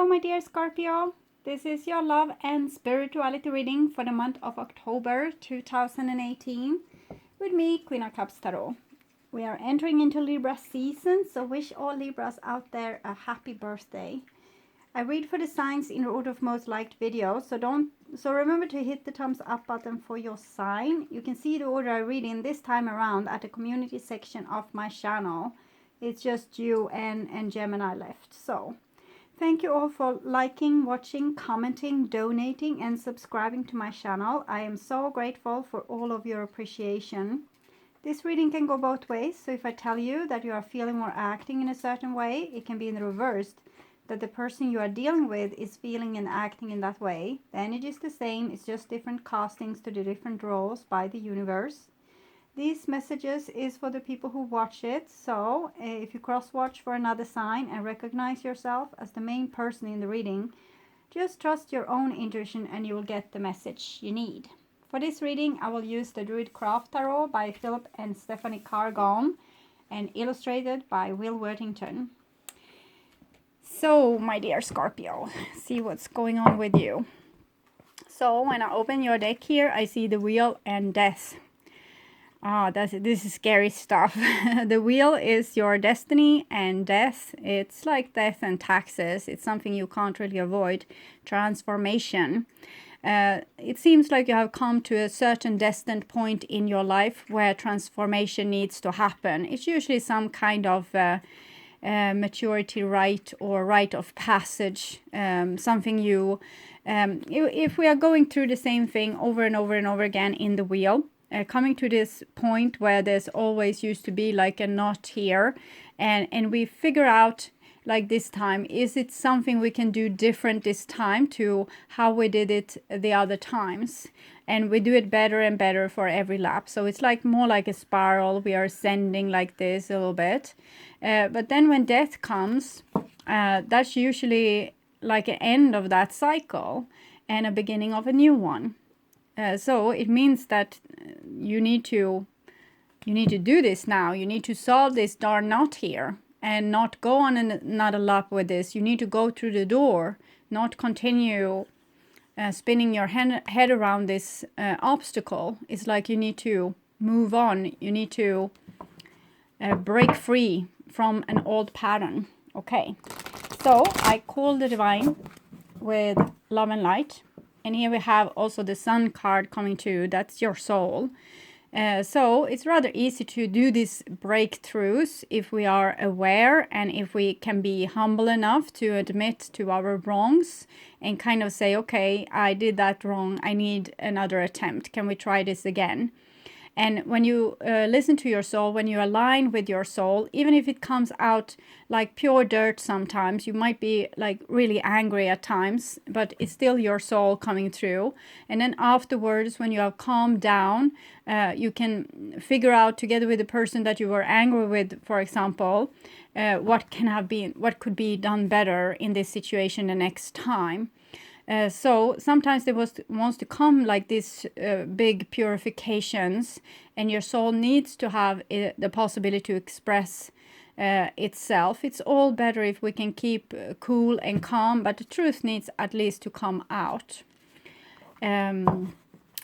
Hello, my dear Scorpio. This is your love and spirituality reading for the month of October 2018 with me, Queen of Cups Tarot. We are entering into Libra season, so wish all Libras out there a happy birthday. I read for the signs in order of most liked videos, so remember to hit the thumbs up button for your sign. You can see the order I read in this time around at the community section of my channel. It's just you and Gemini left. So thank you all for liking, watching, commenting, donating, and subscribing to my channel. I am so grateful for all of your appreciation. This reading can go both ways, so if I tell you that you are feeling or acting in a certain way, it can be in the reversed, that the person you are dealing with is feeling and acting in that way. The energy is the same, it's just different castings to the different roles by the universe. These messages is for the people who watch it, so if you cross-watch for another sign and recognize yourself as the main person in the reading, just trust your own intuition and you will get the message you need. For this reading, I will use the Druid Craft Tarot by Philip and Stephanie Cargon and illustrated by Will Worthington. So, my dear Scorpio, see what's going on with you. So, when I open your deck here, I see the Wheel and Death. This is scary stuff. The Wheel is your destiny, and Death, it's like death and taxes. It's something you can't really avoid. Transformation. It seems like you have come to a certain destined point in your life where transformation needs to happen. It's usually some kind of maturity rite or rite of passage, something if we are going through the same thing over and over and over again in the wheel, coming to this point where there's always used to be like a knot here, and we figure out like this time, is it something we can do different this time to how we did it the other times? And we do it better and better for every lap. So it's like more like a spiral. We are ascending like this a little bit. But then when death comes, that's usually like an end of that cycle and a beginning of a new one. So it means that you need to do this now. You need to solve this darn knot here and not go on another lap with this. You need to go through the door, not continue spinning your head around this obstacle. It's like you need to move on. You need to break free from an old pattern. Okay, so I call the divine with love and light. And here we have also the Sun card coming too. That's your soul. So it's rather easy to do these breakthroughs if we are aware and if we can be humble enough to admit to our wrongs and kind of say, okay, I did that wrong. I need another attempt. Can we try this again? And when you listen to your soul, when you align with your soul, even if it comes out like pure dirt sometimes, you might be like really angry at times, but it's still your soul coming through. And then afterwards, when you have calmed down, you can figure out together with the person that you were angry with, for example, what could be done better in this situation the next time. So sometimes there wants to come like this big purifications, and your soul needs to have the possibility to express itself. It's all better if we can keep cool and calm, but the truth needs at least to come out.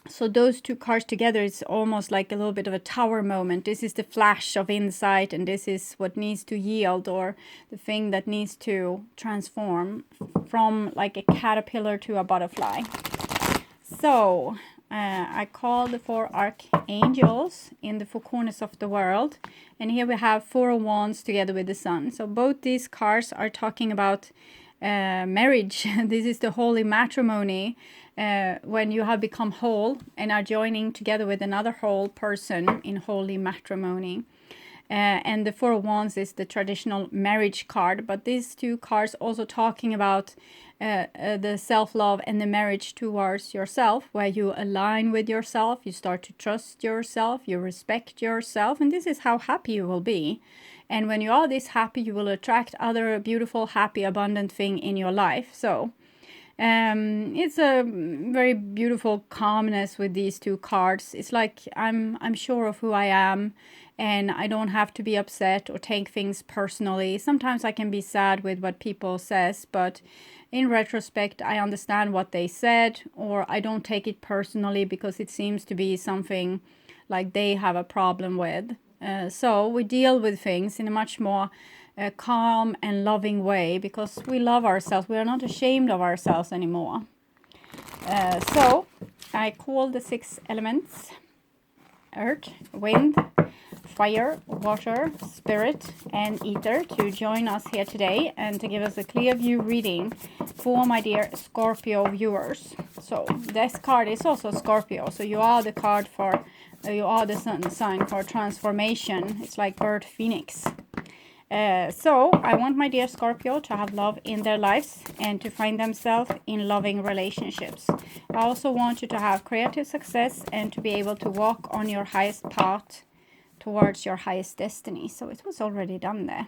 So those two cards together, it's almost like a little bit of a tower moment. This is the flash of insight, and this is what needs to yield, or the thing that needs to transform from like a caterpillar to a butterfly. So I call the 4 archangels in the 4 corners of the world. And here we have 4 of wands together with the sun. So both these cards are talking about marriage. This is the holy matrimony, when you have become whole and are joining together with another whole person in holy matrimony. And the 4 of wands is the traditional marriage card, but these 2 cards also talking about the self-love and the marriage towards yourself, where you align with yourself, you start to trust yourself, you respect yourself, and this is how happy you will be. And when you are this happy, you will attract other beautiful, happy, abundant thing in your life. So It's a very beautiful calmness with these two cards. It's like I'm sure of who I am, and I don't have to be upset or take things personally. Sometimes I can be sad with what people says, but in retrospect, I understand what they said, or I don't take it personally because it seems to be something like they have a problem with. So we deal with things in a much more calm and loving way because we love ourselves. We are not ashamed of ourselves anymore. So I call the 6 elements: earth, wind, fire, water, spirit, and ether to join us here today and to give us a clear view reading for my dear Scorpio viewers. So this card is also Scorpio. So you are the card for, you are the sign for transformation. It's like bird phoenix. So I want my dear Scorpio to have love in their lives and to find themselves in loving relationships. I also want you to have creative success and to be able to walk on your highest path towards your highest destiny. So it was already done there.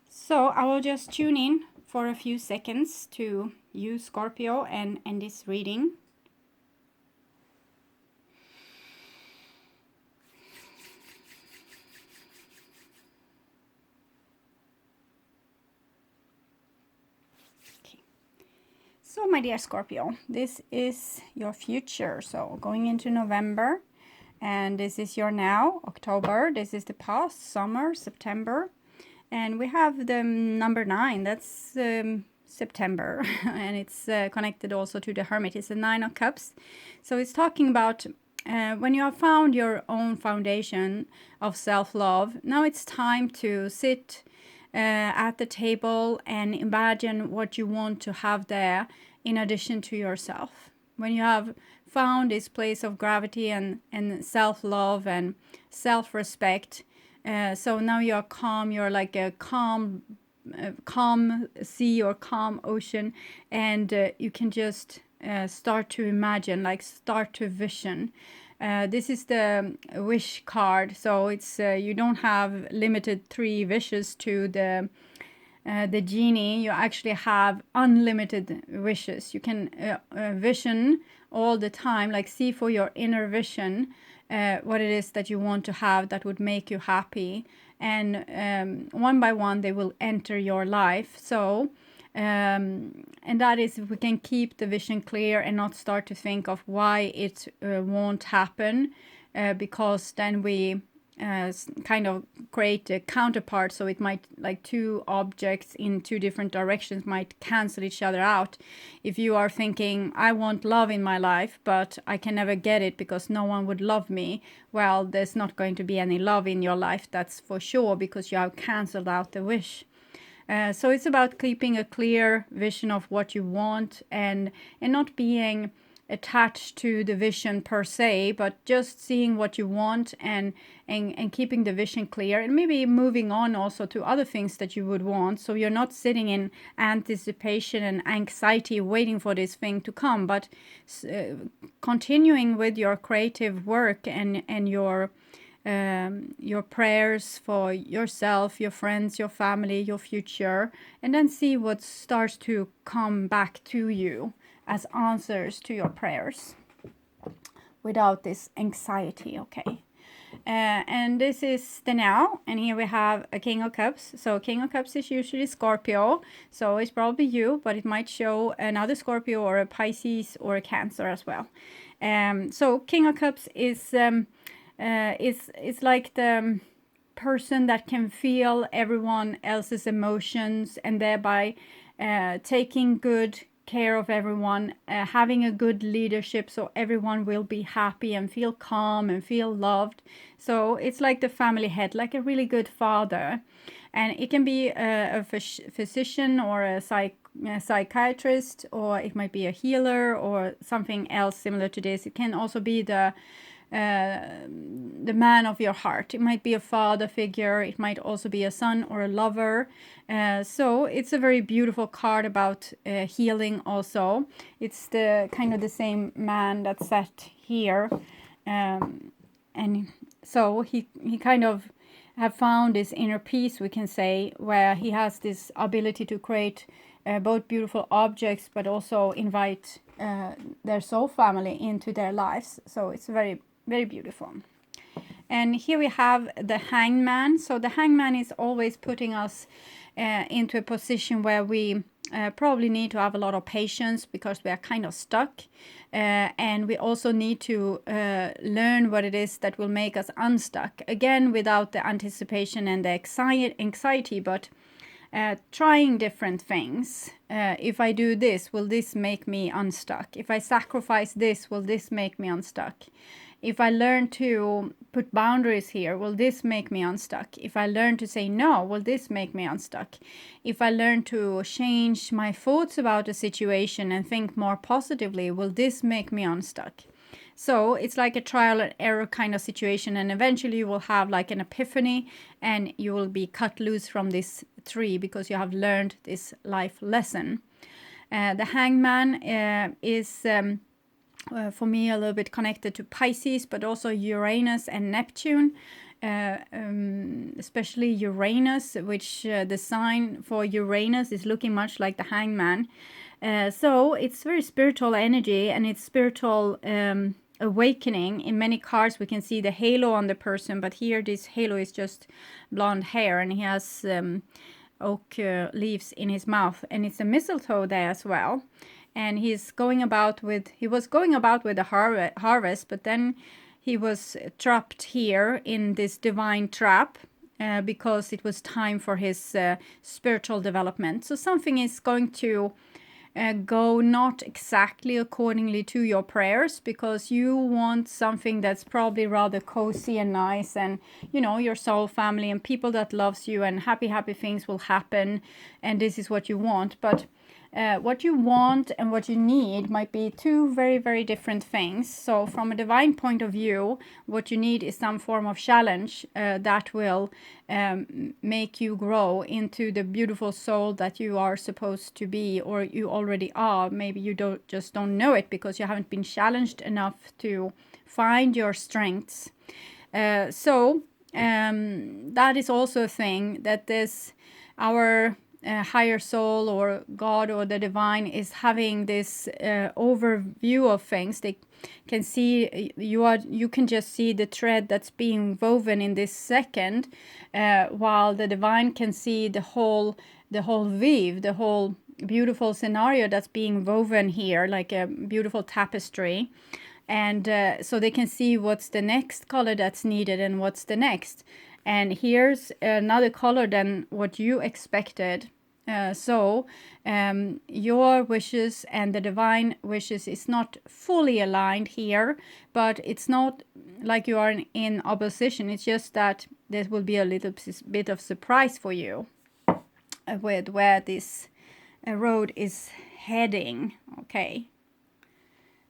So I will just tune in for a few seconds to you, Scorpio, and end this reading. So my dear Scorpio, this is your future. So going into November, and this is your now, October. This is the past, summer, September. And we have the number 9, that's September. And it's connected also to the Hermit. It's the 9 of Cups. So it's talking about when you have found your own foundation of self-love, now it's time to sit at the table and imagine what you want to have there in addition to yourself. When you have found this place of gravity and self-love and self-respect, so now you're calm, you're like a calm sea or calm ocean, and you can just start to imagine, like start to vision. This is the wish card, so it's you don't have limited 3 wishes to the genie. You actually have unlimited wishes. You can vision all the time, like see for your inner vision what it is that you want to have that would make you happy, and one by one they will enter your life. So and that is if we can keep the vision clear and not start to think of why it won't happen, because then we kind of create a counterpart. So it might, like 2 objects in 2 different directions might cancel each other out. If you are thinking, I want love in my life, but I can never get it because no one would love me, well, there's not going to be any love in your life, that's for sure, because you have canceled out the wish. So it's about keeping a clear vision of what you want, and not being attached to the vision per se, but just seeing what you want and keeping the vision clear, and maybe moving on also to other things that you would want. So you're not sitting in anticipation and anxiety waiting for this thing to come, but continuing with your creative work and your prayers for yourself, your friends, your family, your future, and then see what starts to come back to you as answers to your prayers without this anxiety, okay? And this is the now, and here we have a King of Cups. So King of Cups is usually Scorpio, so it's probably you, but it might show another Scorpio or a Pisces or a Cancer as well. So King of Cups is like the person that can feel everyone else's emotions and thereby taking good care of everyone, having a good leadership so everyone will be happy and feel calm and feel loved. So it's like the family head, like a really good father. And it can be a physician or a psychiatrist, or it might be a healer or something else similar to this. It can also be the man of your heart. It might be a father figure. It might also be a son or a lover. So it's a very beautiful card about healing also. It's the kind of the same man that sat here. And so he kind of have found this inner peace, we can say, where he has this ability to create both beautiful objects, but also invite their soul family into their lives. So it's very, very beautiful. And here we have the hangman. So the hangman is always putting us into a position where we probably need to have a lot of patience because we are kind of stuck. And we also need to learn what it is that will make us unstuck. Again, without the anticipation and the anxiety, but trying different things. If I do this, will this make me unstuck? If I sacrifice this, will this make me unstuck? If I learn to put boundaries here, will this make me unstuck? If I learn to say no, will this make me unstuck? If I learn to change my thoughts about a situation and think more positively, will this make me unstuck? So it's like a trial and error kind of situation, and eventually you will have like an epiphany and you will be cut loose from this tree because you have learned this life lesson. The hangman is for me a little bit connected to Pisces, but also Uranus and Neptune, especially Uranus, which the sign for Uranus is looking much like the hangman. So it's very spiritual energy, and it's spiritual awakening. In many cards we can see the halo on the person, but here this halo is just blonde hair, and he has oak leaves in his mouth, and it's a mistletoe there as well. And he was going about with a harvest, but then he was trapped here in this divine trap because it was time for his spiritual development. So something is going to go not exactly accordingly to your prayers, because you want something that's probably rather cozy and nice, and you know, your soul family and people that loves you, and happy things will happen, and this is what you want. But what you want and what you need might be two very, very different things. So from a divine point of view, what you need is some form of challenge that will make you grow into the beautiful soul that you are supposed to be, or you already are. Maybe you just don't know it because you haven't been challenged enough to find your strengths. So that is also a thing, that this our higher soul or God or the divine is having this overview of things. They can see you can just see the thread that's being woven in this second, while the divine can see the whole weave, the whole beautiful scenario that's being woven here, like a beautiful tapestry. And so they can see what's the next color that's needed and what's the next. And here's another color than what you expected. So your wishes and the divine wishes is not fully aligned here, but it's not like you are in opposition. It's just that there will be a little bit of surprise for you with where this road is heading. Okay.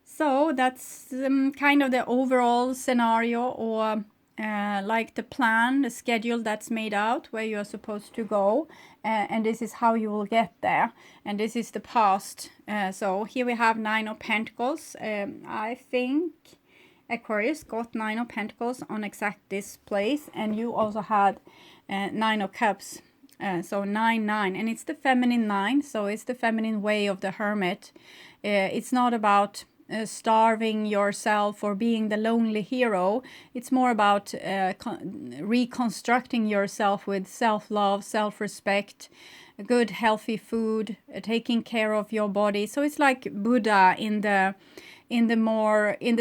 So that's kind of the overall scenario, or like the plan, the schedule that's made out where you are supposed to go, and this is how you will get there, and this is the past. So here we have 9 of Pentacles. I think Aquarius got 9 of Pentacles on exact this place, and you also had 9 of Cups. So 9, and it's the feminine 9, so it's the feminine way of the hermit. It's not about starving yourself or being the lonely hero. It's more about reconstructing yourself with self-love, self-respect, good healthy food, taking care of your body. So it's like Buddha in the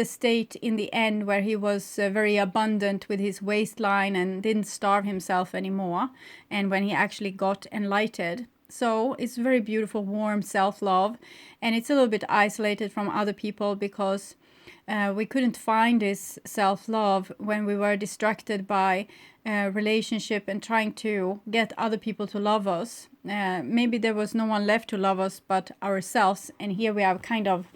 state in the end where he was very abundant with his waistline and didn't starve himself anymore, and when he actually got enlightened. So it's very beautiful, warm self-love, and it's a little bit isolated from other people because we couldn't find this self-love when we were distracted by relationship and trying to get other people to love us. Maybe there was no one left to love us but ourselves, and here we have kind of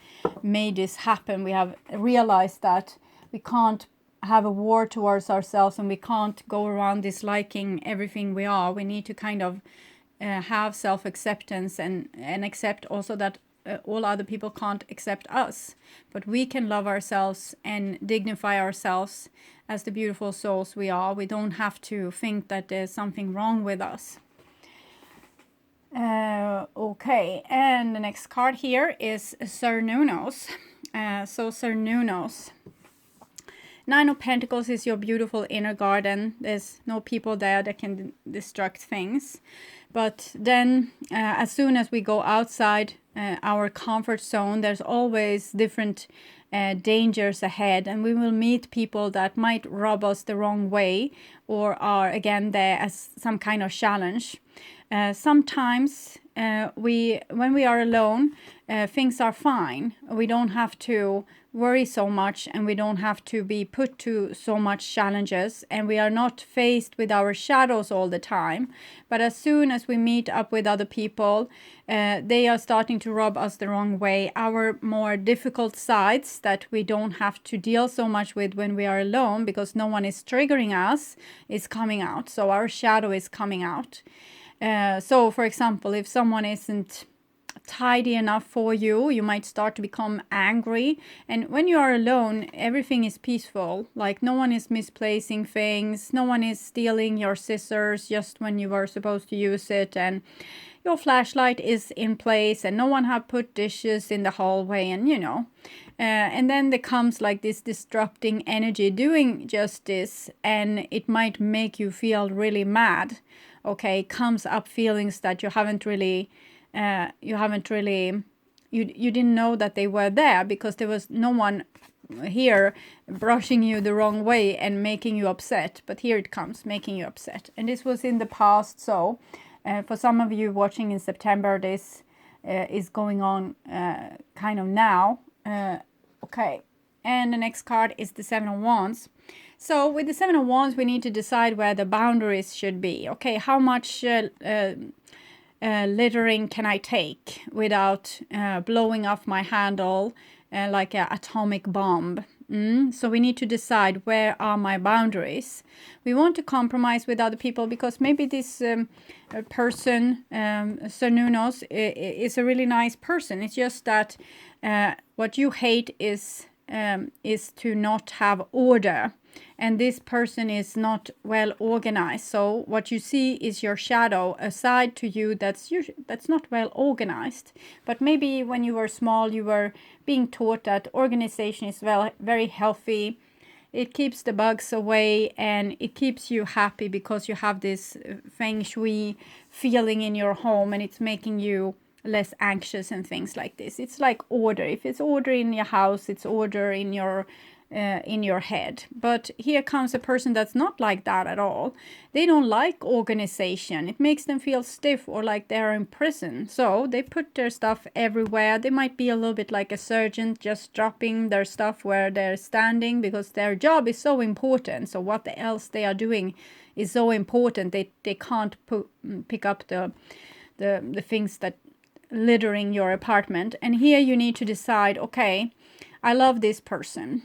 made this happen. We have realized that we can't have a war towards ourselves, and we can't go around disliking everything we are. We need to kind of have self-acceptance and accept also that all other people can't accept us, but we can love ourselves and dignify ourselves as the beautiful souls we are. We don't have to think that there's something wrong with us. Okay, and the next card here is Sir Nunos. So Sir Nunos. Nine of Pentacles is your beautiful inner garden. There's no people there that can destruct things. But then as soon as we go outside our comfort zone, there's always different dangers ahead, and we will meet people that might rub us the wrong way or are again there as some kind of challenge. Sometimes when we are alone, things are fine. We don't have to worry so much, and we don't have to be put to so much challenges, and we are not faced with our shadows all the time. But as soon as we meet up with other people, they are starting to rub us the wrong way. Our more difficult sides that we don't have to deal so much with when we are alone, because no one is triggering us, is coming out. So our shadow is coming out. So for example, if someone isn't tidy enough for you, you might start to become angry. And when you are alone, everything is peaceful. Like no one is misplacing things, no one is stealing your scissors just when you were supposed to use it, and your flashlight is in place, and no one have put dishes in the hallway, and you know. And then there comes like this disrupting energy doing just this, and it might make you feel really mad. Okay, comes up feelings that you didn't know that they were there, because there was no one here brushing you the wrong way and making you upset. But here it comes, making you upset. And this was in the past. So for some of you watching in September, this is going on kind of now. Okay, and the next card is the Seven of Wands. So with the Seven of Wands, we need to decide where the boundaries should be. Okay, how much littering can I take without blowing off my handle like an atomic bomb? So we need to decide, where are my boundaries? We want to compromise with other people, because maybe this person, Sir Nunos, is a really nice person. It's just that what you hate is to not have order. And this person is not well organized. So what you see is your shadow, a side to you that's not well organized. But maybe when you were small, you were being taught that organization is very healthy. It keeps the bugs away, and it keeps you happy because you have this feng shui feeling in your home, and it's making you less anxious and things like this. It's like order. If it's order in your house, it's order in your head. But here comes a person that's not like that at all. They don't like organization. It makes them feel stiff or like they're in prison. So they put their stuff everywhere. They might be a little bit like a surgeon, just dropping their stuff where they're standing, because their job is so important. So what else they are doing is so important. They can't pick up the things that littering your apartment. And here you need to decide, okay, I love this person.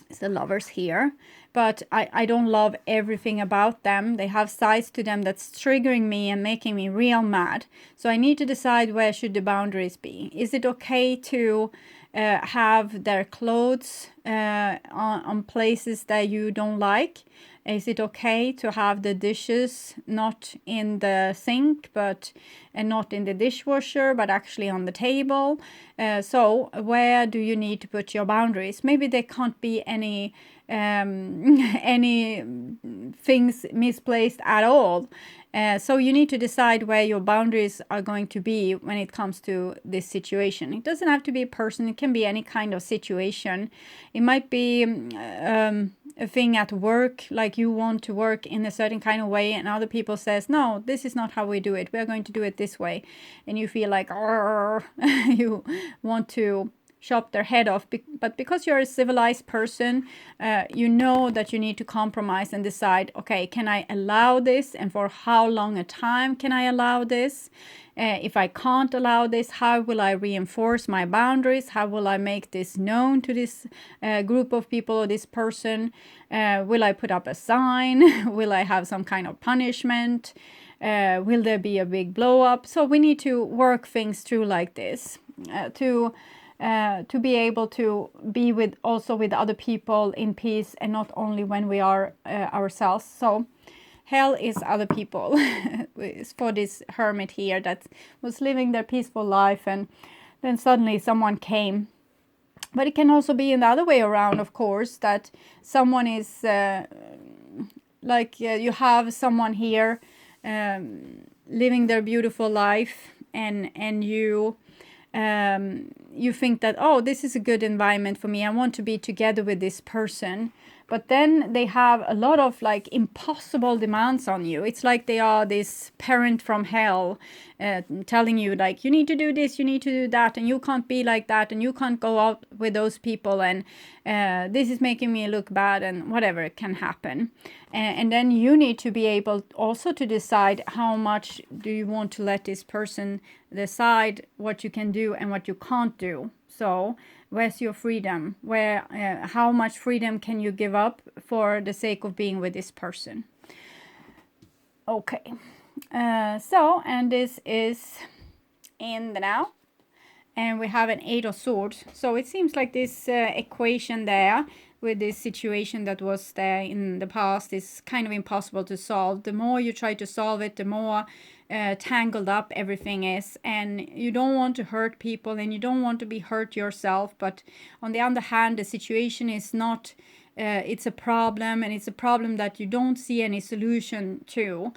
It's the Lovers here, but I don't love everything about them. They have sides to them that's triggering me and making me real mad. So I need to decide, where should the boundaries be? Is it okay to have their clothes on places that you don't like? Is it okay to have the dishes not in the sink, and not in the dishwasher, but actually on the table? So where do you need to put your boundaries? Maybe there can't be any things misplaced at all. So you need to decide where your boundaries are going to be when it comes to this situation. It doesn't have to be a person. It can be any kind of situation. It might be a thing at work, like you want to work in a certain kind of way, and other people says, no, this is not how we do it. We're going to do it this way. And you feel like, you want to chop their head off. But because you're a civilized person, you know that you need to compromise and decide, okay, can I allow this? And for how long a time can I allow this? If I can't allow this, how will I reinforce my boundaries? How will I make this known to this group of people or this person? Will I put up a sign? Will I have some kind of punishment? Will there be a big blow up? So we need to work things through like this to be able to be with other people in peace, and not only when we are ourselves. So hell is other people. It's for this hermit here that was living their peaceful life, and then suddenly someone came. But it can also be in the other way around, of course, that someone is you have someone here living their beautiful life, and you think that, oh, this is a good environment for me, I want to be together with this person. But then they have a lot of like impossible demands on you. It's like they are this parent from hell, telling you like, you need to do this, you need to do that, and you can't be like that, and you can't go out with those people, and this is making me look bad, and whatever can happen. And then you need to be able also to decide how much do you want to let this person decide what you can do and what you can't do. So where's your freedom? How much freedom can you give up for the sake of being with this person? Okay. And this is in the now. And we have an 8 of Swords. So it seems like this equation there with this situation that was there in the past is kind of impossible to solve. The more you try to solve it, the more tangled up everything is, and you don't want to hurt people, and you don't want to be hurt yourself. But on the other hand, the situation is not it's a problem, and it's a problem that you don't see any solution to.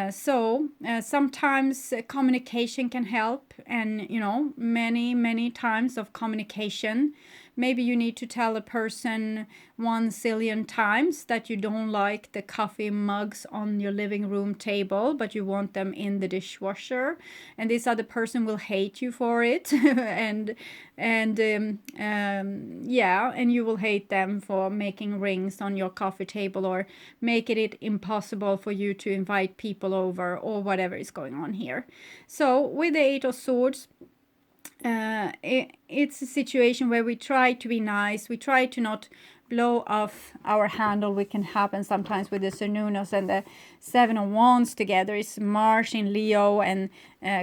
So sometimes communication can help, and many times of communication. Maybe you need to tell a person 1 zillion times that you don't like the coffee mugs on your living room table, but you want them in the dishwasher, and this other person will hate you for it, and you will hate them for making rings on your coffee table, or making it impossible for you to invite people over, or whatever is going on here. So with the 8 of Swords, it's a situation where we try to be nice, we try to not blow off our handle, which can happen sometimes with the Cernunnos and the 7 of Wands together. It's Mars in Leo, and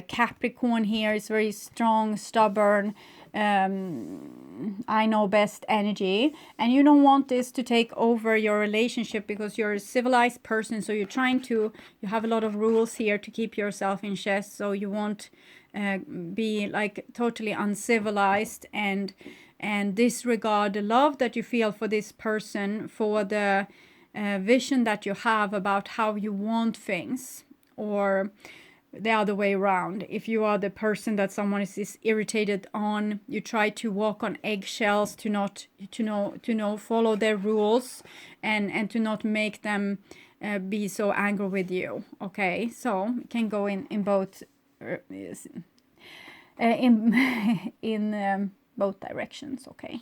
Capricorn here is very strong, stubborn, I know best energy, and you don't want this to take over your relationship because you're a civilized person, so you have a lot of rules here to keep yourself in check, so you won't be like totally uncivilized and disregard the love that you feel for this person, for the vision that you have about how you want things, or the other way around. If you are the person that someone is irritated on, you try to walk on eggshells to not follow their rules, and to not make them be so angry with you. Okay, so it can go in both in both directions. Okay,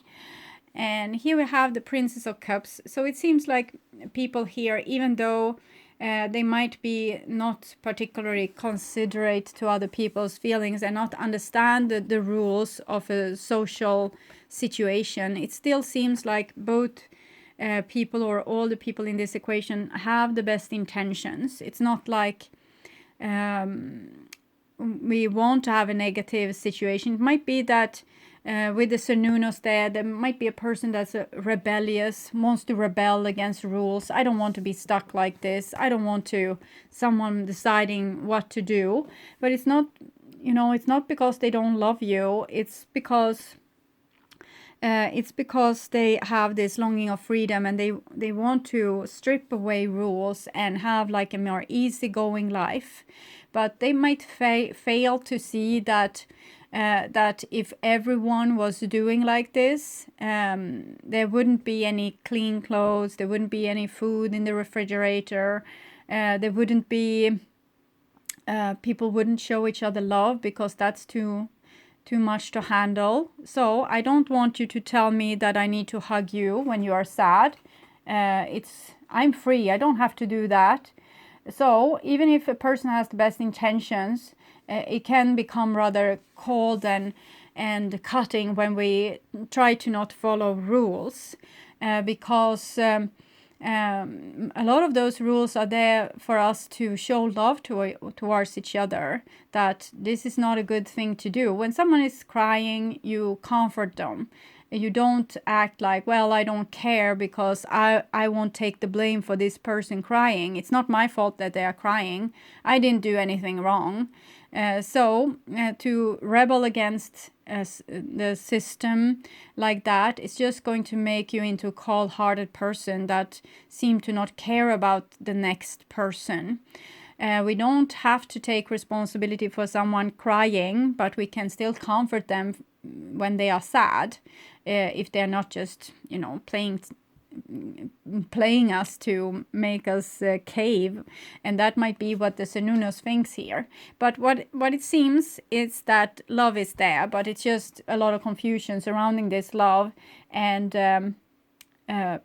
and here we have the Princess of Cups. So it seems like people here, even though they might be not particularly considerate to other people's feelings and not understand the rules of a social situation, it still seems like both people, or all the people in this equation, have the best intentions. It's not like we want to have a negative situation. It might be that with the Cernunnos there might be a person that's rebellious, wants to rebel against rules. I don't want to be stuck like this. I don't want to someone deciding what to do. But it's not, it's not because they don't love you. It's because they have this longing of freedom, and they want to strip away rules and have like a more easygoing life. But they might fail to see that if everyone was doing like this, there wouldn't be any clean clothes, there wouldn't be any food in the refrigerator, there wouldn't be, people wouldn't show each other love, because that's too much to handle. So I don't want you to tell me that I need to hug you when you are sad. I'm free, I don't have to do that. So even if a person has the best intentions, it can become rather cold and cutting when we try to not follow rules, because a lot of those rules are there for us to show love towards each other, that this is not a good thing to do. When someone is crying, you comfort them. You don't act like, well, I don't care because I won't take the blame for this person crying. It's not my fault that they are crying. I didn't do anything wrong. So to rebel against the system like that, it's just going to make you into a cold-hearted person that seem to not care about the next person. We don't have to take responsibility for someone crying, but we can still comfort them when they are sad, if they're not just, playing us to make us cave. And that might be what the Senunos thinks here. But what it seems is that love is there, but it's just a lot of confusion surrounding this love. And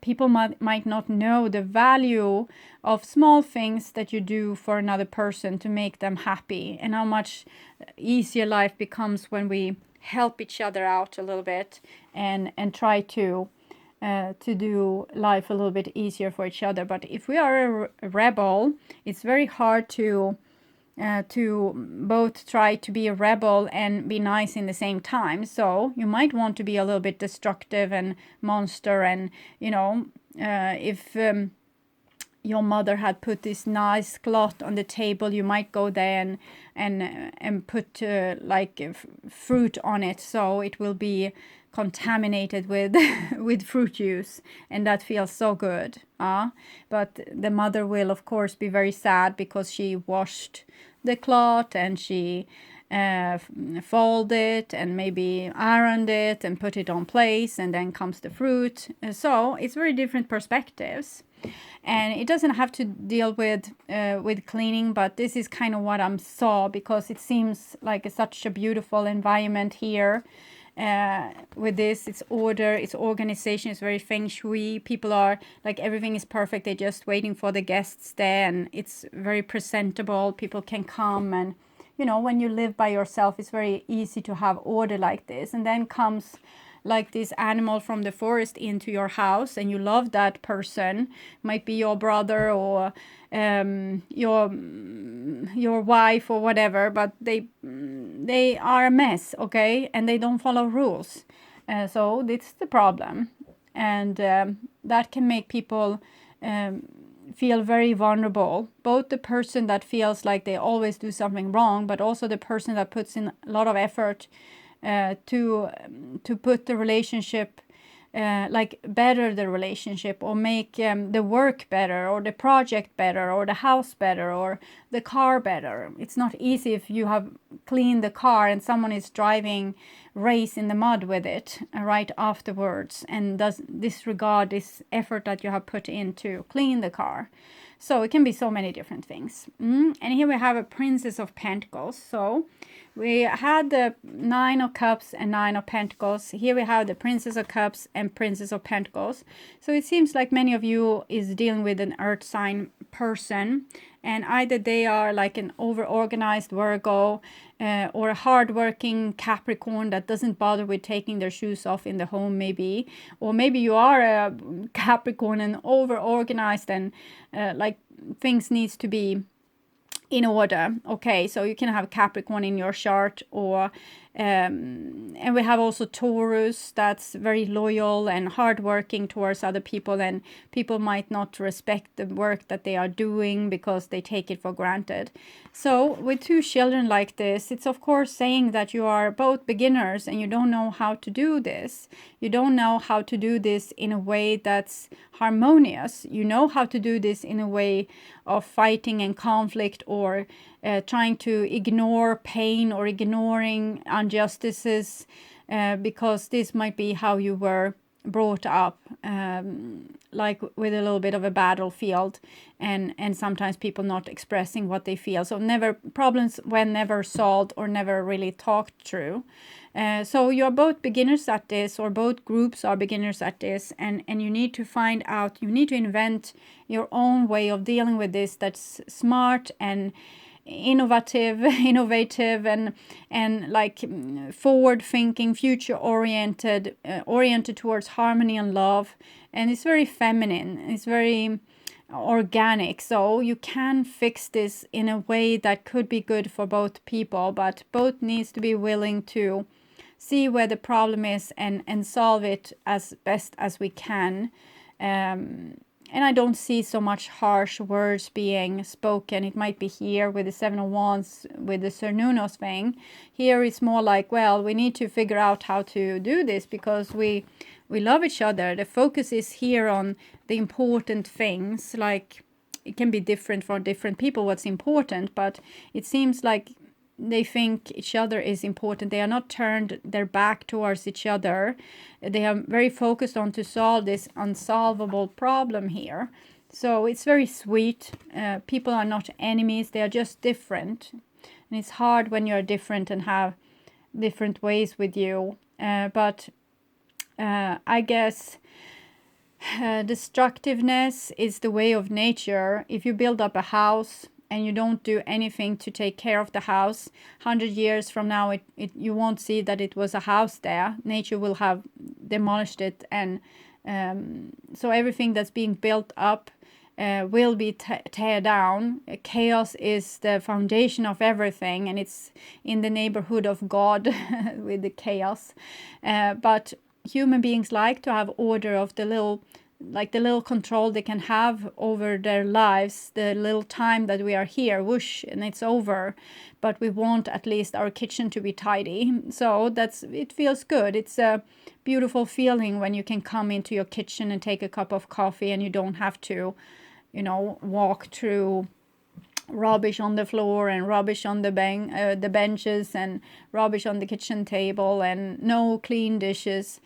people might not know the value of small things that you do for another person to make them happy, and how much easier life becomes when we help each other out a little bit and try to do life a little bit easier for each other. But if we are a rebel, it's very hard to both try to be a rebel and be nice in the same time. So you might want to be a little bit destructive and monster, and if your mother had put this nice cloth on the table, you might go there and put fruit on it, so it will be contaminated with with fruit juice, and that feels so good. But the mother will of course be very sad because she washed the cloth and she folded it and maybe ironed it and put it on place, and then comes the fruit. So it's very different perspectives, and it doesn't have to deal with cleaning, but this is kind of what I saw, because it seems like such a beautiful environment here. With this, it's order, it's organization, it's very feng shui. People are like, everything is perfect, they're just waiting for the guests there, and it's very presentable. People can come, and when you live by yourself, it's very easy to have order like this. And then comes like this animal from the forest into your house, and you love that person, might be your brother or your wife or whatever, but they are a mess, okay, and they don't follow rules. So that's the problem, and that can make people feel very vulnerable. Both the person that feels like they always do something wrong, but also the person that puts in a lot of effort to put the relationship, better the relationship, or make the work better, or the project better, or the house better, or the car better. It's not easy if you have cleaned the car and someone is driving race in the mud with it right afterwards and does disregard this effort that you have put in to clean the car. So it can be so many different things. And here we have a Princess of Pentacles. So we had the Nine of Cups and Nine of Pentacles. Here we have the Princess of Cups and Princess of Pentacles. So it seems like many of you is dealing with an earth sign person, and either they are like an over-organized Virgo or a hard-working Capricorn that doesn't bother with taking their shoes off in the home, maybe. Or maybe you are a Capricorn and over-organized, and like things needs to be in order. Okay, so you can have Capricorn in your chart, or and we have also Taurus that's very loyal and hardworking towards other people, and people might not respect the work that they are doing because they take it for granted. So with two children like this, it's of course saying that you are both beginners and you don't know how to do this. You don't know how to do this in a way that's harmonious. You know how to do this in a way of fighting and conflict, or trying to ignore pain or ignoring injustices, because this might be how you were brought up, like with a little bit of a battlefield, and sometimes people not expressing what they feel. So problems were never solved or never really talked through. So you're both beginners at this, or both groups are beginners at this, and you need to find out, you need to invent your own way of dealing with this that's smart and innovative and like forward thinking, future oriented, oriented towards harmony and love. And it's very feminine, it's very organic. So you can fix this in a way that could be good for both people, but both needs to be willing to see where the problem is and solve it as best as we can. And I don't see so much harsh words being spoken. It might be here with the Seven of Wands, with the Cernunnos thing. Here it's more like, well, we need to figure out how to do this because we love each other. The focus is here on the important things. Like, it can be different for different people what's important, but it seems like they think each other is important. They are not turned their back towards each other. They are very focused on to solve this unsolvable problem here. So it's very sweet. People are not enemies. They are just different. And it's hard when you're different and have different ways with you. But I guess destructiveness is the way of nature. If you build up a house and you don't do anything to take care of the house, 100 years from now, you won't see that it was a house there. Nature will have demolished it. And so everything that's being built up will be tear down. Chaos is the foundation of everything, and it's in the neighborhood of God with the chaos. But human beings like to have order of the little control they can have over their lives, the little time that we are here, whoosh, and it's over. But we want at least our kitchen to be tidy. So it feels good. It's a beautiful feeling when you can come into your kitchen and take a cup of coffee and you don't have to, walk through rubbish on the floor and rubbish on the benches and rubbish on the kitchen table and no clean dishes.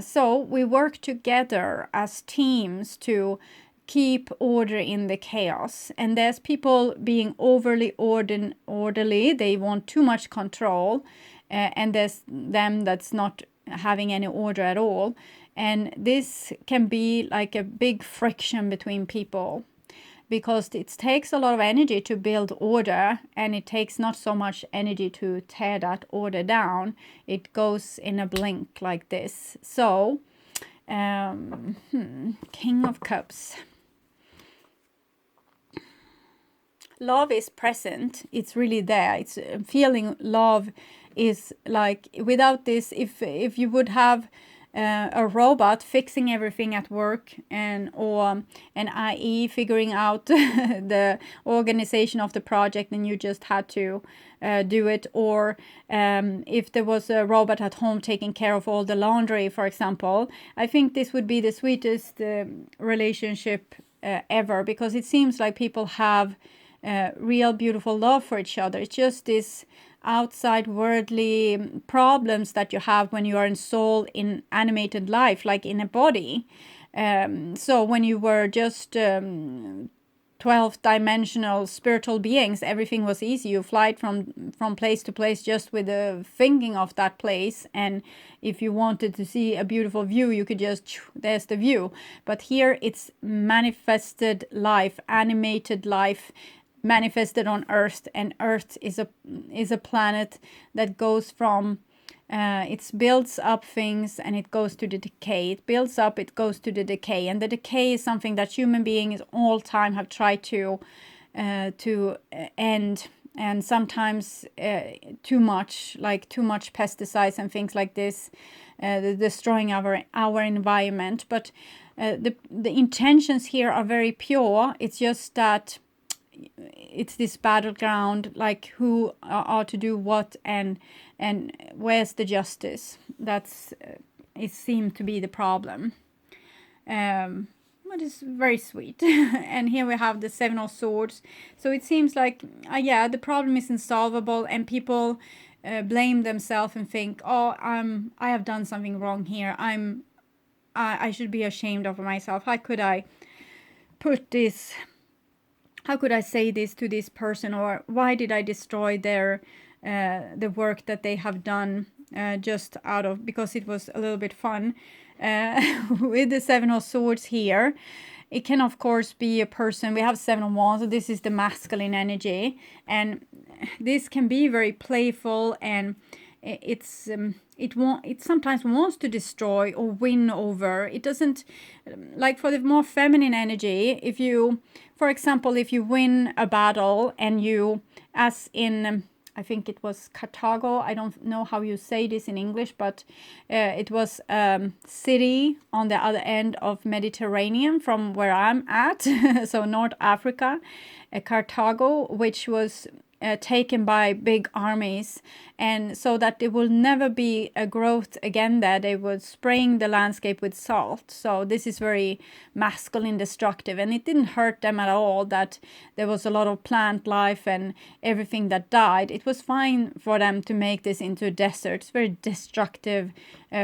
So we work together as teams to keep order in the chaos. And there's people being overly orderly. They want too much control. And there's them that's not having any order at all. And this can be like a big friction between people, because it takes a lot of energy to build order, and it takes not so much energy to tear that order down. It goes in a blink like this. So, King of Cups. Love is present. It's really there. It's feeling love is like, without this, if you would have a robot fixing everything at work, or an IE figuring out the organization of the project, and you just had to do it, or if there was a robot at home taking care of all the laundry, for example, I think this would be the sweetest relationship ever, because it seems like people have real beautiful love for each other. It's just this outside worldly problems that you have when you are in soul, in animated life, like in a body. So when you were just 12th dimensional spiritual beings, everything was easy. You fly from place to place just with the thinking of that place, and if you wanted to see a beautiful view, you could just, there's the view. But here it's manifested life, animated life, manifested on Earth, and Earth is a planet that goes from it builds up things and it goes to the decay. It builds up, it goes to the decay, and the decay is something that human beings all time have tried to end, and sometimes too much pesticides and things like this, destroying our environment. But the intentions here are very pure. It's just that it's this battleground, like who are to do what, and where's the justice. That's it seemed to be the problem, but it's very sweet. And here we have the Seven of Swords. So it seems like the problem is insolvable, and people blame themselves and think, oh, I have done something wrong here. I should be ashamed of myself. How could I say this to this person, or why did I destroy their the work that they have done just because it was a little bit fun. With the Seven of Swords here, it can of course be a person. We have Seven of Wands, so this is the masculine energy, and this can be very playful, and it sometimes wants to destroy or win over. It doesn't, like for the more feminine energy, if you, for example, if you win a battle and you, as in I think it was Carthago. I don't know how you say this in English, but it was a city on the other end of Mediterranean from where I'm at, so North Africa, Carthago, which was taken by big armies, and so that there will never be a growth again there. They were spraying the landscape with salt. So this is very masculine, destructive, and it didn't hurt them at all that there was a lot of plant life and everything that died. It was fine for them to make this into a desert. It's very destructive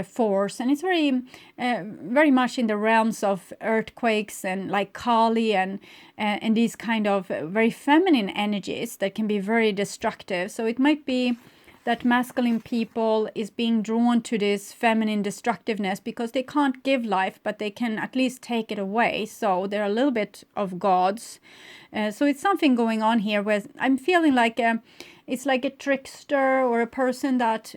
force, and it's very much in the realms of earthquakes and like Kali and these kind of very feminine energies that can be very destructive. So it might be that masculine people is being drawn to this feminine destructiveness because they can't give life, but they can at least take it away. So they're a little bit of gods. So it's something going on here where I'm feeling like it's like a trickster or a person that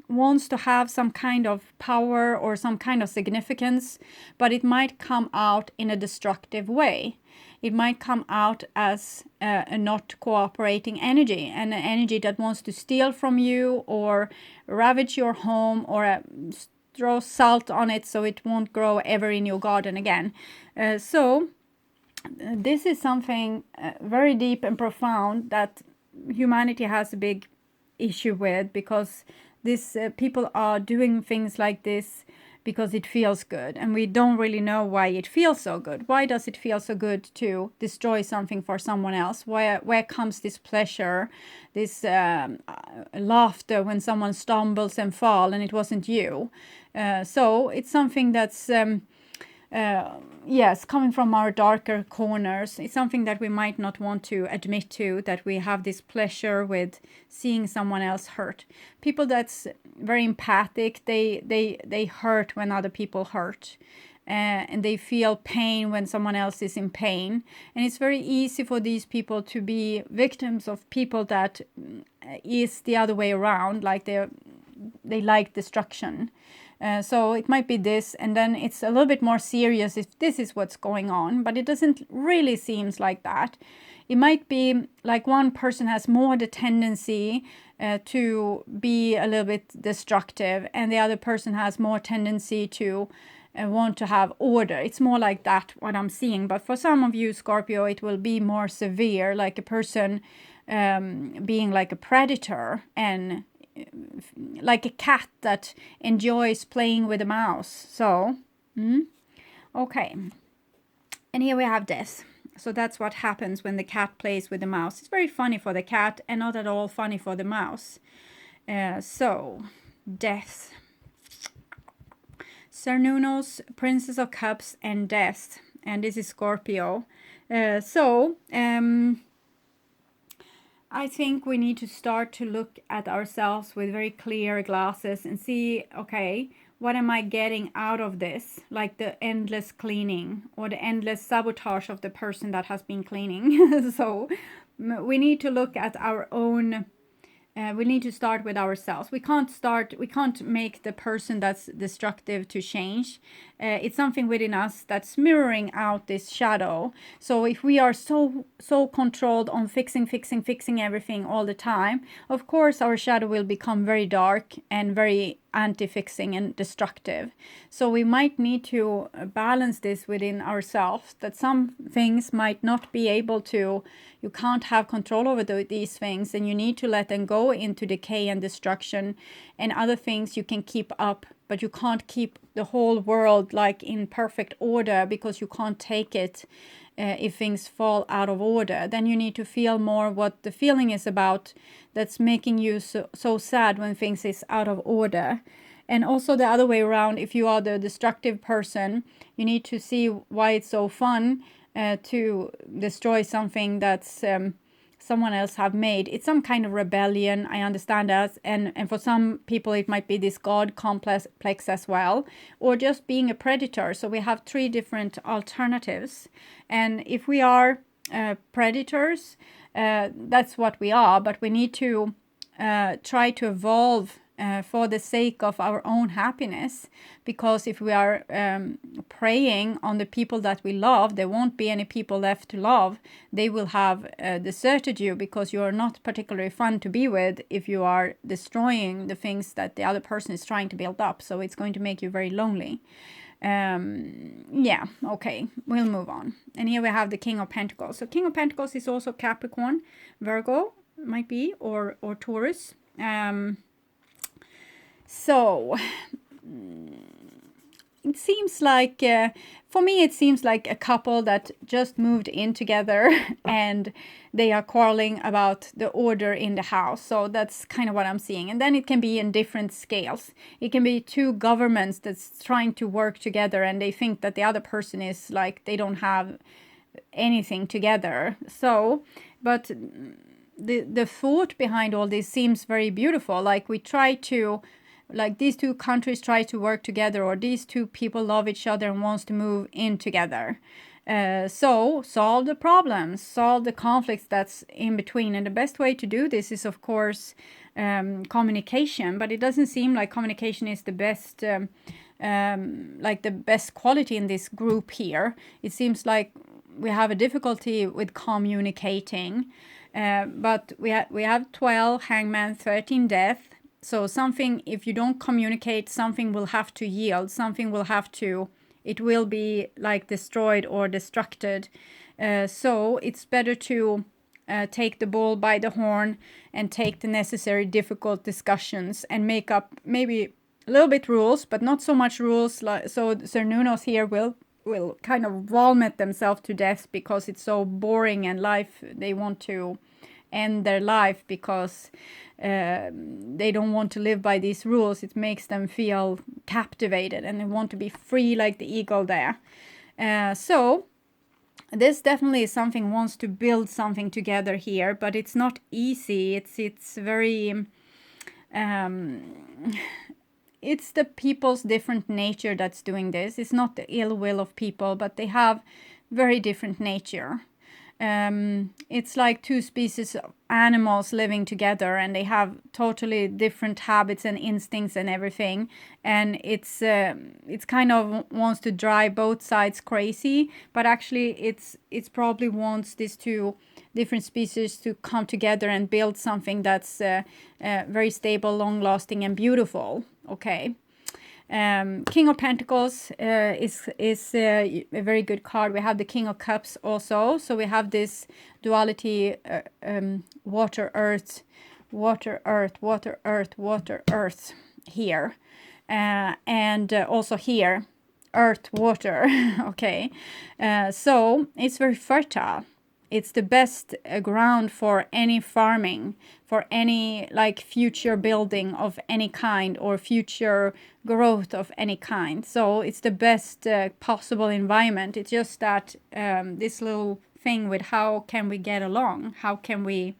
wants to have some kind of power or some kind of significance, but it might come out in a destructive way. It might come out as a not cooperating energy, and an energy that wants to steal from you or ravage your home or throw salt on it so it won't grow ever in your garden again. So this is something very deep and profound that humanity has a big issue with, because this people are doing things like this because it feels good, and we don't really know why it feels so good. Why does it feel so good to destroy something for someone else? Where comes this pleasure, this laughter when someone stumbles and fall and it wasn't you? So it's something that's yes, coming from our darker corners. It's something that we might not want to admit to, that we have this pleasure with seeing someone else hurt. People that's very empathic, they hurt when other people hurt. And they feel pain when someone else is in pain. And it's very easy for these people to be victims of people that is the other way around, like they like destruction. So it might be this, and then it's a little bit more serious if this is what's going on, but it doesn't really seem like that. It might be like one person has more the tendency to be a little bit destructive, and the other person has more tendency to want to have order. It's more like that, what I'm seeing. But for some of you, Scorpio, it will be more severe, like a person being like a predator and like a cat that enjoys playing with a mouse. So, okay. And here we have this. So that's what happens when the cat plays with the mouse. It's very funny for the cat and not at all funny for the mouse. So, death. Cernunnos, Princess of Cups, and Death. And this is Scorpio. I think we need to start to look at ourselves with very clear glasses and see, okay, what am I getting out of this? Like the endless cleaning or the endless sabotage of the person that has been cleaning. So we need to look at our own, we need to start with ourselves. We can't make the person that's destructive to change. It's something within us that's mirroring out this shadow. So if we are so controlled on fixing everything all the time, of course our shadow will become very dark and very anti-fixing and destructive. So we might need to balance this within ourselves, that some things might not be able to, you can't have control over these things, and you need to let them go into decay and destruction, and other things you can keep up, but you can't keep the whole world like in perfect order, because you can't take it if things fall out of order. Then you need to feel more what the feeling is about that's making you so sad when things is out of order. And also the other way around, if you are the destructive person, you need to see why it's so fun to destroy something that's someone else have made. It's some kind of rebellion, I understand that, and for some people it might be this God complex as well, or just being a predator. So we have 3 different alternatives, and if we are predators, that's what we are, but we need to try to evolve for the sake of our own happiness. Because if we are preying on the people that we love, there won't be any people left to love. They will have deserted you because you are not particularly fun to be with if you are destroying the things that the other person is trying to build up. So it's going to make you very lonely. Yeah, okay, we'll move on. And here we have the King of Pentacles. So King of Pentacles is also Capricorn, Virgo might be, or Taurus. So it seems like, for me, it seems like a couple that just moved in together and they are quarreling about the order in the house. So that's kind of what I'm seeing. And then it can be in different scales. It can be two governments that's trying to work together and they think that the other person is like, they don't have anything together. So, but the thought behind all this seems very beautiful. Like we try to, like these two countries try to work together, or these two people love each other and wants to move in together. So solve the problems, solve the conflicts that's in between. And the best way to do this is, of course, communication. But it doesn't seem like communication is the best, like the best quality in this group here. It seems like we have a difficulty with communicating. But we have 12, Hangman, 13, Death. So something, if you don't communicate, something will have to yield. Something will have to, it will be like destroyed or destructed. So it's better to take the bull by the horn and take the necessary difficult discussions and make up maybe a little bit rules, but not so much rules. So Cernunos here will kind of vomit themselves to death because it's so boring and life, they want to end their life because they don't want to live by these rules. It makes them feel captivated and they want to be free like the eagle there. So this definitely is something, wants to build something together here, but it's not easy. It's very it's the people's different nature that's doing this. It's not the ill will of people, but they have very different nature. It's like two species of animals living together and they have totally different habits and instincts and everything. And it's kind of wants to drive both sides crazy, but actually it's probably wants these two different species to come together and build something that's very stable, long-lasting and beautiful. Okay. King of Pentacles is a very good card. We have the King of Cups also. So we have this duality, water, earth, water, earth, water, earth, water, earth here. And also here, earth, water. Okay. So it's very fertile. It's the best ground for any farming, for any like future building of any kind or future growth of any kind. So it's the best possible environment. It's just that this little thing with how can we get along? How can we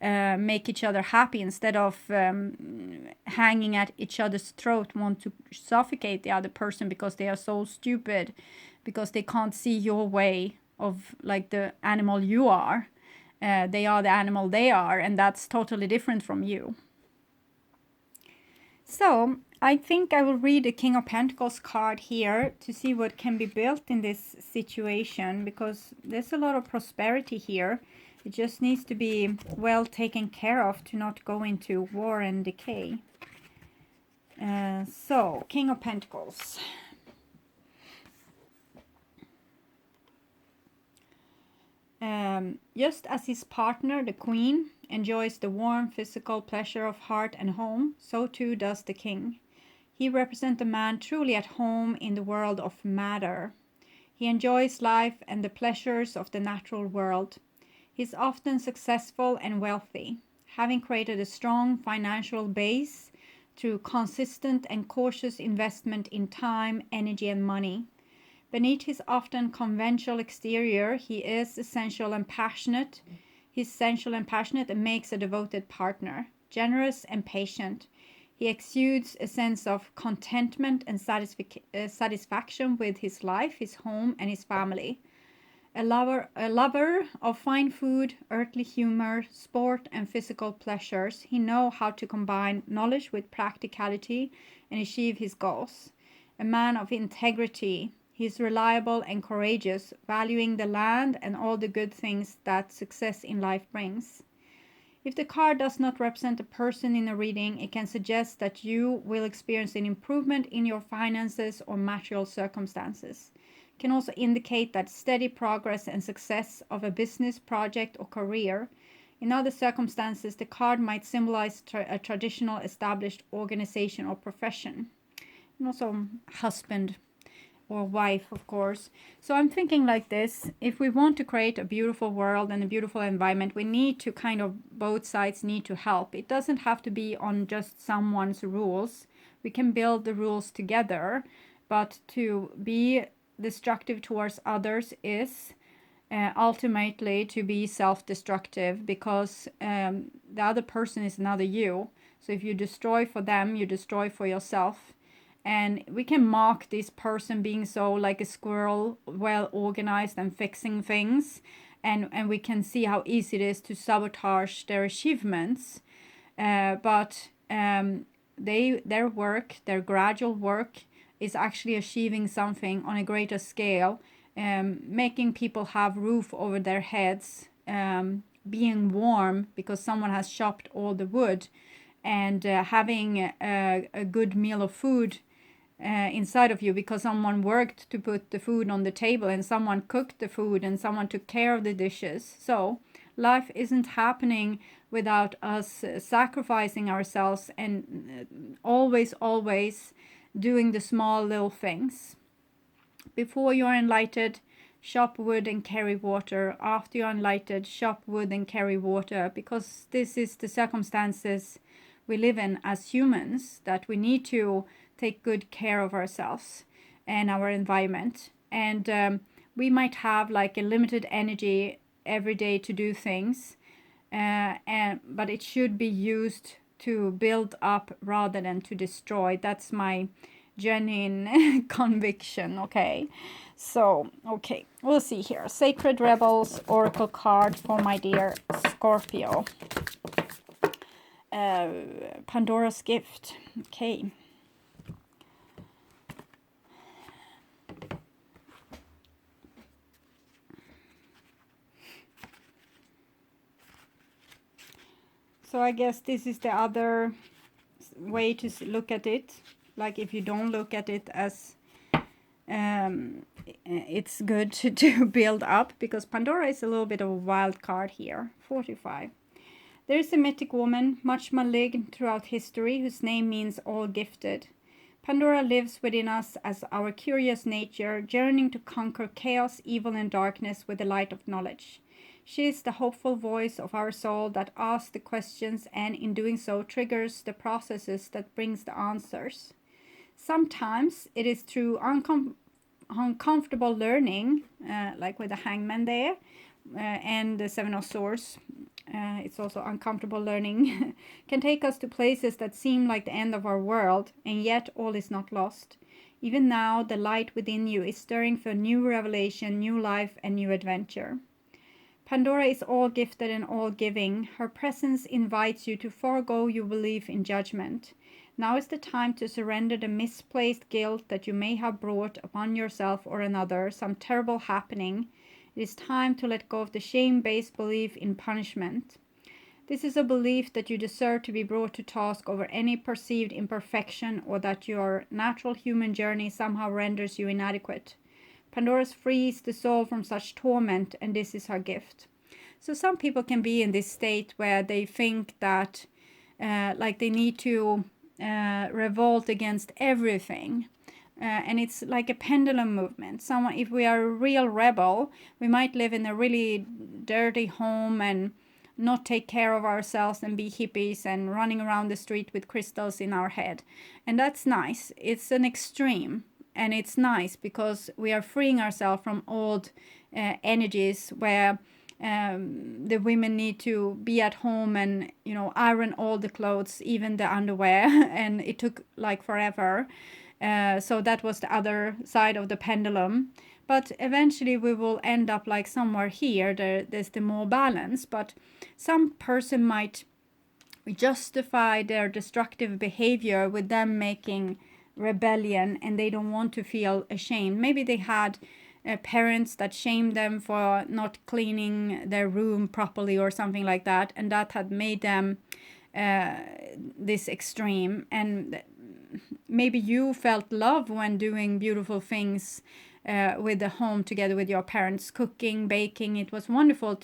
make each other happy instead of hanging at each other's throat, want to suffocate the other person because they are so stupid, because they can't see your way of like the animal you are. They are the animal they are, and that's totally different from you. So I think I will read the King of Pentacles card here to see what can be built in this situation, because there's a lot of prosperity here. It just needs to be well taken care of to not go into war and decay. So King of Pentacles. Just as his partner, the Queen, enjoys the warm physical pleasure of heart and home, so too does the King. He represents a man truly at home in the world of matter. He enjoys life and the pleasures of the natural world. He is often successful and wealthy, having created a strong financial base through consistent and cautious investment in time, energy, and money. Beneath his often conventional exterior, he is essential and passionate. He's essential and passionate and makes a devoted partner, generous and patient. He exudes a sense of contentment and satisfaction with his life, his home, and his family. A lover of fine food, earthly humor, sport, and physical pleasures, he knows how to combine knowledge with practicality and achieve his goals. A man of integrity, he is reliable and courageous, valuing the land and all the good things that success in life brings. If the card does not represent a person in a reading, it can suggest that you will experience an improvement in your finances or material circumstances. It can also indicate that steady progress and success of a business, project, or career. In other circumstances, the card might symbolize a traditional established organization or profession. And also husband or wife, of course. So I'm thinking like this: if we want to create a beautiful world and a beautiful environment, we need to kind of, both sides need to help. It doesn't have to be on just someone's rules. We can build the rules together, but to be destructive towards others is ultimately to be self-destructive, because the other person is another you. So if you destroy for them, you destroy for yourself. And we can mock this person being so like a squirrel, well organized and fixing things. And we can see how easy it is to sabotage their achievements. But their work, their gradual work, is actually achieving something on a greater scale, making people have roof over their heads, being warm because someone has chopped all the wood, and having a good meal of food inside of you because someone worked to put the food on the table, and someone cooked the food, and someone took care of the dishes. So life isn't happening without us sacrificing ourselves and always doing the small little things. Before you are enlightened, chop wood and carry water. After you are enlightened, chop wood and carry water, because this is the circumstances we live in as humans, that we need to take good care of ourselves and our environment. And we might have like a limited energy every day to do things, but it should be used to build up rather than to destroy. That's my genuine conviction. Okay, so okay, we'll see here. Sacred Rebels Oracle card for my dear Scorpio. Pandora's gift. Okay. So I guess this is the other way to look at it. Like if you don't look at it as it's good to build up, because Pandora is a little bit of a wild card here. 45. There is a mythic woman, much maligned throughout history, whose name means all gifted. Pandora lives within us as our curious nature, yearning to conquer chaos, evil, and darkness with the light of knowledge. She is the hopeful voice of our soul that asks the questions, and in doing so triggers the processes that brings the answers. Sometimes it is through uncomfortable learning, like with the Hangman there, and the Seven of Swords. It's also uncomfortable learning, can take us to places that seem like the end of our world, and yet all is not lost. Even now, the light within you is stirring for new revelation, new life, and new adventure. Pandora is all gifted and all giving. Her presence invites you to forego your belief in judgment. Now is the time to surrender the misplaced guilt that you may have brought upon yourself or another, some terrible happening. It is time to let go of the shame-based belief in punishment. This is a belief that you deserve to be brought to task over any perceived imperfection, or that your natural human journey somehow renders you inadequate. Pandora frees the soul from such torment, and this is her gift. So some people can be in this state where they think that like they need to revolt against everything. And it's like a pendulum movement. If we are a real rebel, we might live in a really dirty home and not take care of ourselves and be hippies and running around the street with crystals in our head. And that's nice. It's an extreme. And it's nice because we are freeing ourselves from old energies where the women need to be at home and, iron all the clothes, even the underwear. And it took like forever. So that was the other side of the pendulum. but eventually we will end up like somewhere here. There's the more balance, but some person might justify their destructive behavior with them making rebellion, and they don't want to feel ashamed. Maybe they had parents that shamed them for not cleaning their room properly or something like that, and that had made them this extreme. And maybe you felt love when doing beautiful things with the home together with your parents, cooking, baking. It was wonderful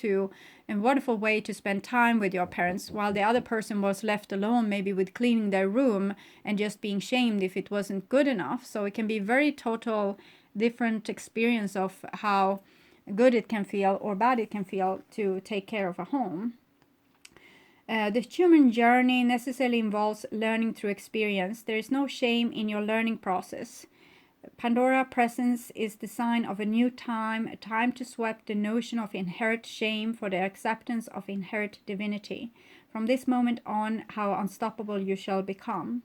a wonderful way to spend time with your parents, while the other person was left alone, maybe with cleaning their room and just being shamed if it wasn't good enough. So it can be very total different experience of how good it can feel or bad it can feel to take care of a home. The human journey necessarily involves learning through experience. There is no shame in your learning process. Pandora presence is the sign of a new time, a time to swap the notion of inherent shame for the acceptance of inherent divinity. From this moment on, how unstoppable you shall become.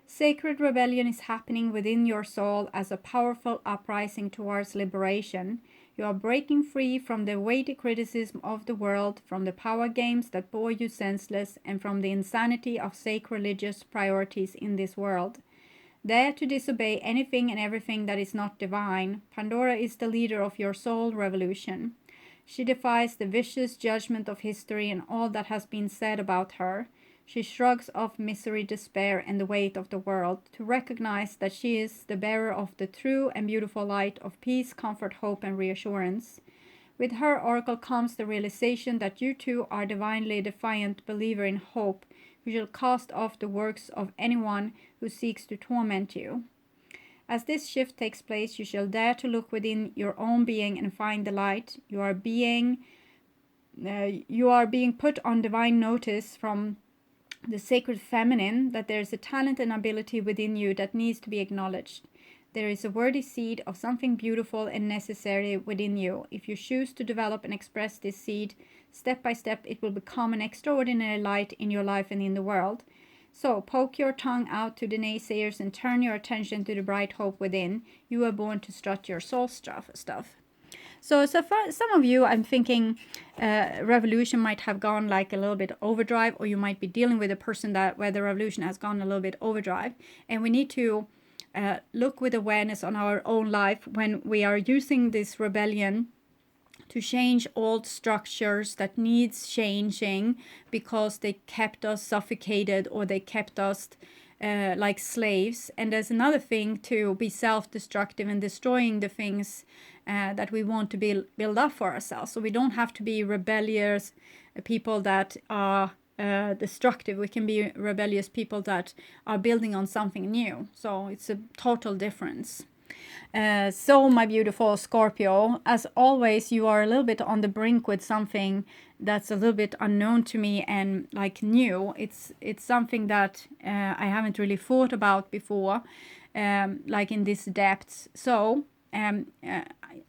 Sacred rebellion is happening within your soul as a powerful uprising towards liberation. You are breaking free from the weighty criticism of the world, from the power games that bore you senseless, and from the insanity of sacrilegious priorities in this world. Dare to disobey anything and everything that is not divine. Pandora is the leader of your soul revolution. She defies the vicious judgment of history and all that has been said about her. She shrugs off misery, despair, and the weight of the world, to recognize that she is the bearer of the true and beautiful light of peace, comfort, hope, and reassurance. With her oracle comes the realization that you too are divinely defiant believer in hope, who shall cast off the works of anyone who seeks to torment you. As this shift takes place, you shall dare to look within your own being and find the light. You are being put on divine notice from the sacred feminine that there is a talent and ability within you that needs to be acknowledged. There is a worthy seed of something beautiful and necessary within you. If you choose to develop and express this seed, step by step it will become an extraordinary light in your life and in the world. So poke your tongue out to the naysayers and turn your attention to the bright hope within. You were born to strut your soul stuff. So for some of you, I'm thinking revolution might have gone like a little bit overdrive, or you might be dealing with a person where the revolution has gone a little bit overdrive. And we need to look with awareness on our own life when we are using this rebellion to change old structures that needs changing because they kept us suffocated or they kept us like slaves. And there's another thing to be self-destructive and destroying the things that we want to build up for ourselves. So we don't have to be rebellious people that are destructive. We can be rebellious people that are building on something new. So it's a total difference. So my beautiful Scorpio, as always, you are a little bit on the brink with something that's a little bit unknown to me and like new. It's something that I haven't really thought about before, like in this depth. So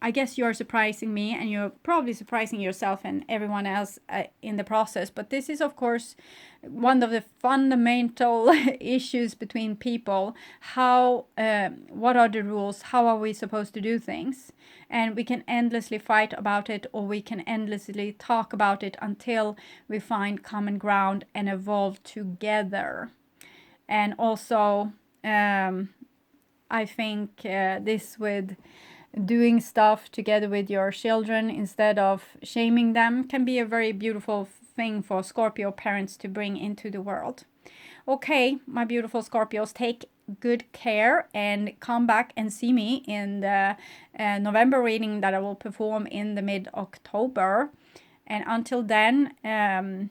I guess you're surprising me, and you're probably surprising yourself and everyone else in the process. But this is, of course, one of the fundamental issues between people. What are the rules? How are we supposed to do things? And we can endlessly fight about it, or we can endlessly talk about it until we find common ground and evolve together. And also, I think this with doing stuff together with your children instead of shaming them can be a very beautiful thing for Scorpio parents to bring into the world. Okay, my beautiful Scorpios, take good care and come back and see me in the November reading that I will perform in the mid-October. And until then,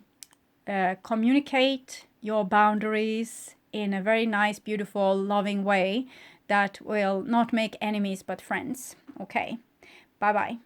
communicate your boundaries in a very nice, beautiful, loving way that will not make enemies but friends. Okay, bye-bye.